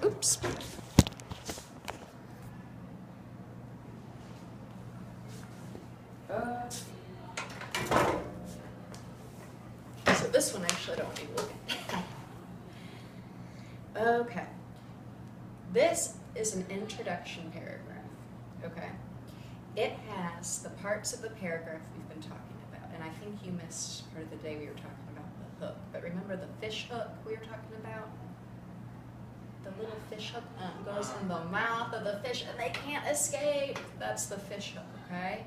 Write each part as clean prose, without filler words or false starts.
Oops. So this one actually I don't want you to look at. Okay. This is an introduction paragraph, okay? It has the parts of the paragraph we've been talking about, and I think you missed part of the day we were talking about the hook. But remember the fish hook we were talking about? The little fish hook goes in the mouth of the fish and they can't escape. That's the fish hook, okay?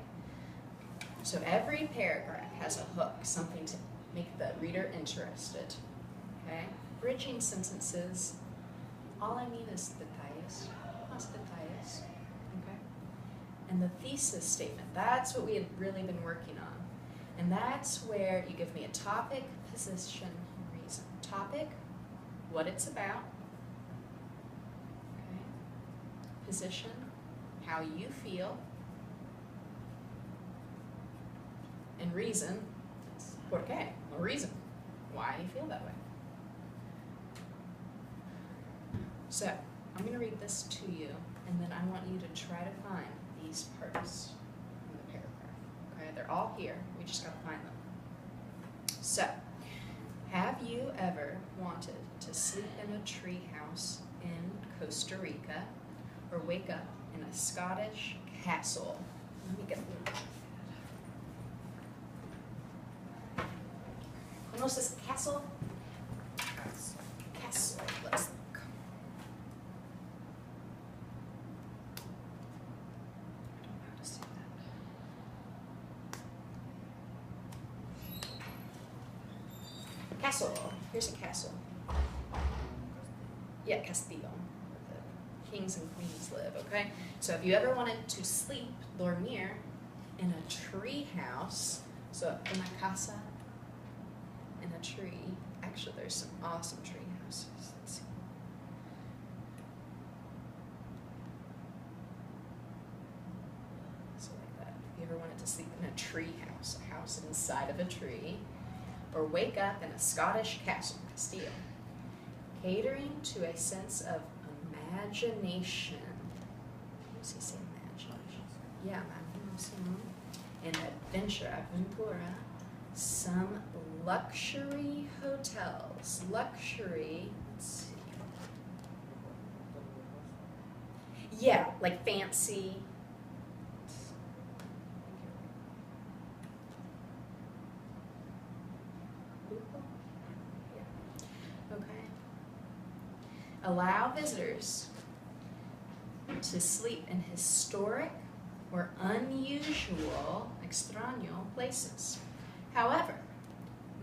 So every paragraph has a hook, something to make the reader interested, okay? Bridging sentences, all I mean is detalles, más detalles, okay? And the thesis statement, that's what we had really been working on. And that's where you give me a topic, position, and reason. Topic, what it's about, okay? Position, how you feel, and reason, por qué, a reason, why you feel that way. So, I'm going to read this to you, and then I want you to try to find these parts in the paragraph. Okay, they're all here, we just got to find them. So, have you ever wanted to sleep in a treehouse in Costa Rica or wake up in a Scottish castle? Let me get a little. ¿Conoces castle? Castle, let's look. I don't know how to say that. Castle, here's a castle. Yeah, Castillo, where the kings and queens live, okay? So if you ever wanted to sleep, dormir, in a tree house, so una casa, in a tree. Actually, there's some awesome tree houses. Let's see. So like that. If you ever wanted to sleep in a tree house, a house inside of a tree, or wake up in a Scottish castle, Castillo, catering to a sense of imagination. Does he say imagination? Yeah, imagination. And adventure, aventura. Some luxury hotels. Luxury, let's see. Yeah, like fancy. Yeah. Okay. Allow visitors to sleep in historic or unusual, extraño places. However,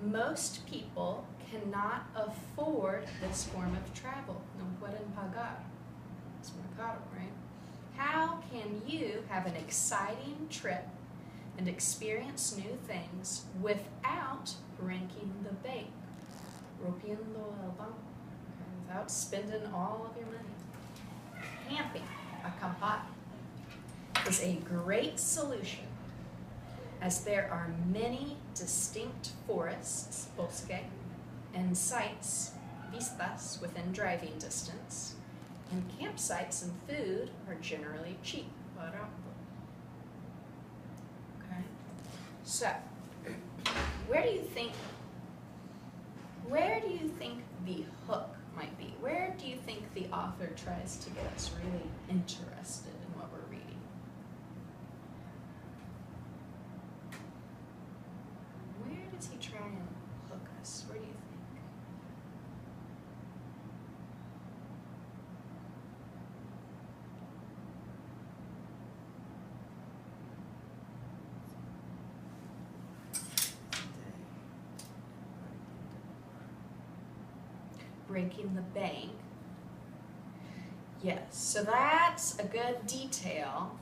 most people cannot afford this form of travel. No pueden pagar. It's muy caro, right? How can you have an exciting trip and experience new things without breaking the bank? Rompiendo el banco. Okay, without spending all of your money. Camping, acampar, is a great solution, as there are many distinct forests, bosque, and sites, vistas, within driving distance, and campsites and food are generally cheap, barato. Okay, so where do you think the hook might be? Where do you think the author tries to get us really interested in what we're reading? Where does he try and hook us? Where do you think? Breaking the bank. Yes, so that's a good detail.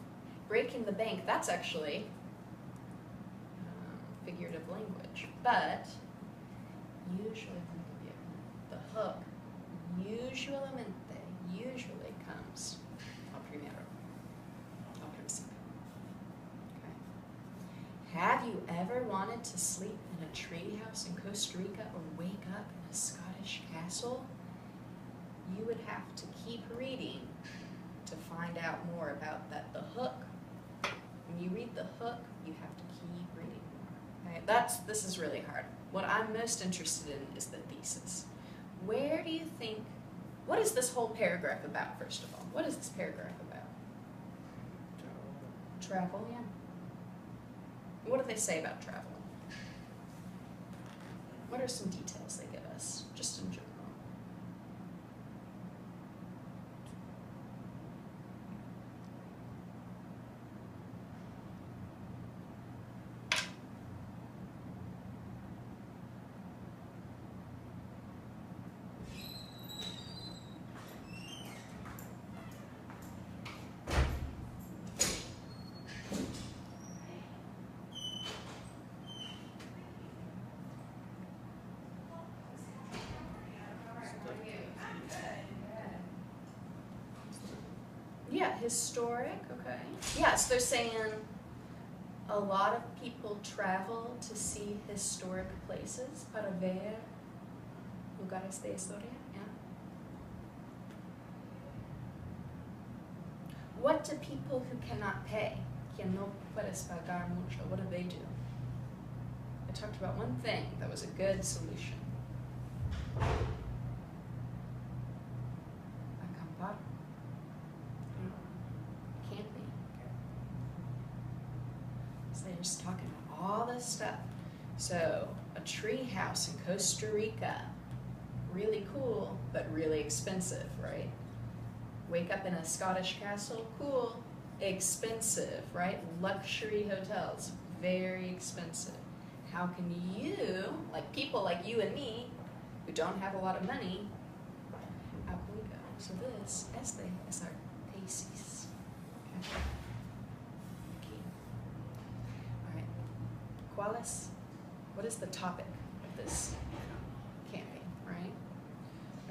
Breaking the bank, that's actually figurative language, but usually the hook usually comes al primero, al principio. Okay. Have you ever wanted to sleep in a treehouse in Costa Rica or wake up in a Scottish castle? you would have to keep reading to find out more about that. The hook, when you read the hook, you have to keep reading more. Okay? This is really hard. What I'm most interested in is the thesis. Where do you think, what is this whole paragraph about, first of all? What is this paragraph about? Travel, yeah. What do they say about travel? What are some details they give us, just in general? Yeah, historic, okay. Yes, they're saying a lot of people travel to see historic places, para ver lugares de historia, yeah. What do people who cannot pay, quien no puedes pagar mucho, what do they do? I talked about one thing that was a good solution. Acampar. Camping. So they're just talking about all this stuff. So a tree house in Costa Rica, really cool, but really expensive, right? Wake up in a Scottish castle, cool, expensive, right? Luxury hotels, very expensive. How can you, like people like you and me, who don't have a lot of money, how can we go? So this, este is our thesis. Okay. Okay. All right. What is the topic of this camping, right?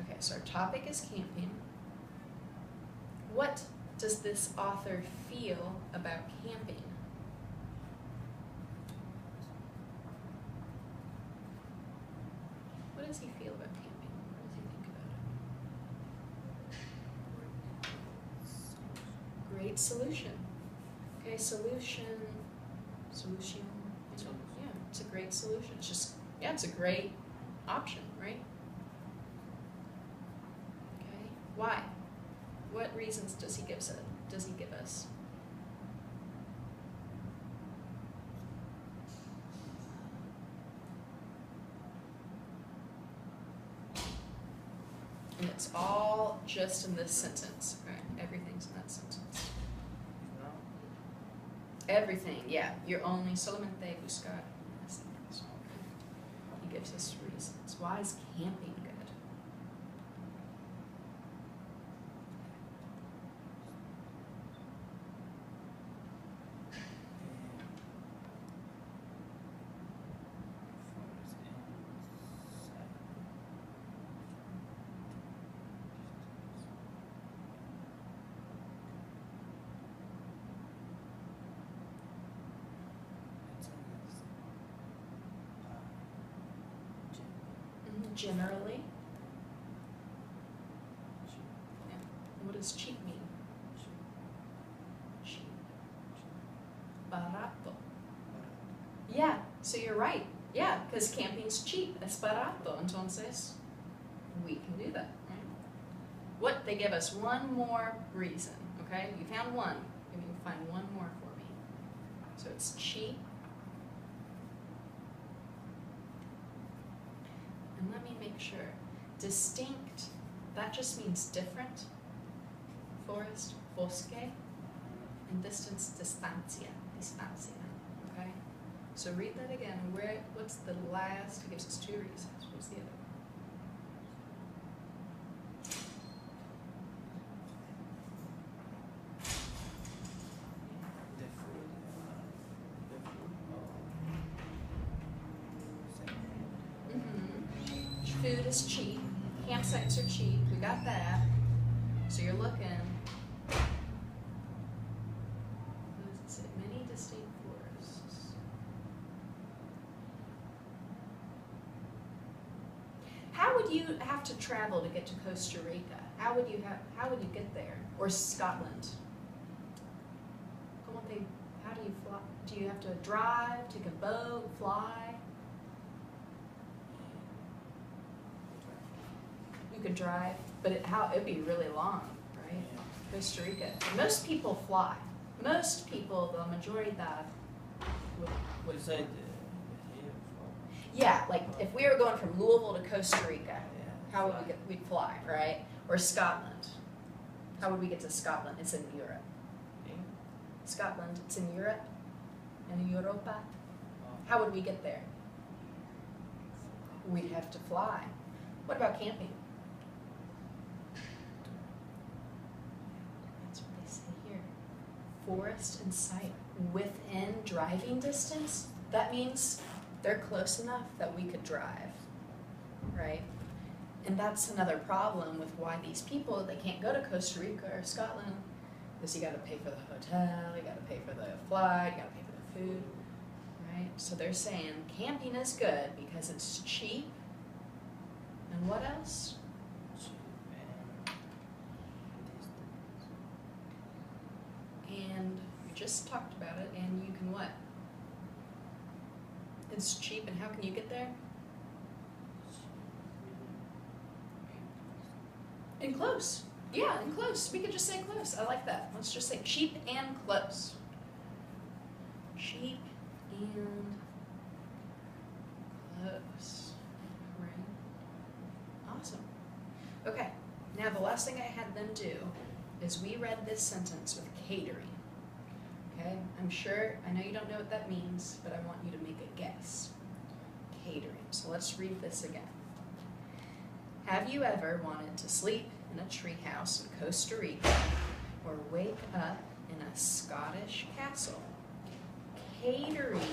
Okay, so our topic is camping. What does this author feel about camping? What does he feel about camping? What does he think about it? Great solution. Okay, solution. Yeah, it's a great solution. It's just, yeah, it's a great option, right? Okay, why? What reasons does he give us? And it's all just in this sentence, right? Everything's in that sentence. Everything, yeah. You're only solamente buscar. He gives us reasons. Why is camping good? Generally. Yeah. What does cheap mean? Cheap. Barato. Yeah, so you're right. Yeah, because camping's cheap. Es barato. Entonces, we can do that. Right? What? They give us one more reason. Okay? You found one. You can find one more for me. So it's cheap. And let me make sure. Distinct, that just means different. Forest, bosque. And distance, distancia. Okay? So read that again. What's the last? It gives us two reasons. What's the other one? Food is cheap. Campsites are cheap. We got that. So you're looking. What does it say? Many distinct forests. have to travel to get to Costa Rica? How would you get there? Or Scotland? How do you fly? Do you have to drive, take a boat, fly? You could drive, but it'd be really long, right? Costa Rica. Most people fly. Most people, the majority that would Say yeah, like if we were going from Louisville to Costa Rica, how would we'd fly, right? Or Scotland. How would we get to Scotland? It's in Europe. Scotland, it's in Europe, in Europa. How would we get there? We'd have to fly. What about camping? That's what they say here. Forest in sight, within driving distance. That means they're close enough that we could drive, right? And that's another problem with why these people, they can't go to Costa Rica or Scotland, because you gotta pay for the hotel, you gotta pay for the flight, you gotta pay for the food, right? So they're saying camping is good because it's cheap. And what else? And we just talked about it, and you can what? It's cheap, and how can you get there? And close. Yeah, and close. We could just say close. I like that. Let's just say cheap and close. Cheap and close. Right? Awesome. Okay, now the last thing I had them do is we read this sentence with catering. Okay, I know you don't know what that means, but I want you to make a guess. Catering. So let's read this again. Have you ever wanted to sleep in a treehouse in Costa Rica or wake up in a Scottish castle? Catering